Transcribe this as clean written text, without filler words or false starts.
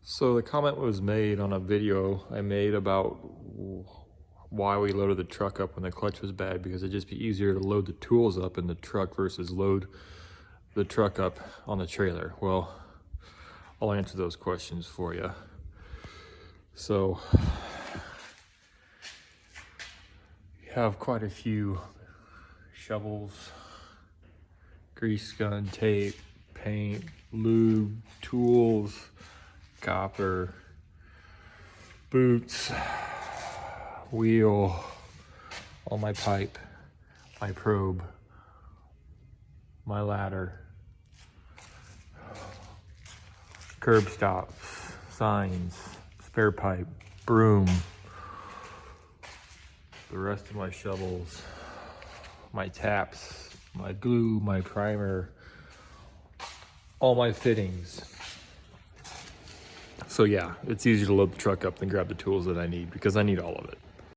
So the comment was made on a video I made about why we loaded the truck up when the clutch was bad, because it'd just be easier to load the tools up in the truck versus load the truck up on the trailer. Well, I'll answer those questions for you. So we have quite a few shovels, grease gun, tape, paint, lube, tools, copper, boots, wheel, all my pipe, my probe, my ladder, curb stops, signs, spare pipe, broom, the rest of my shovels, my taps, my glue, my primer, all my fittings. So yeah, it's easier to load the truck up than grab the tools that I need, because I need all of it.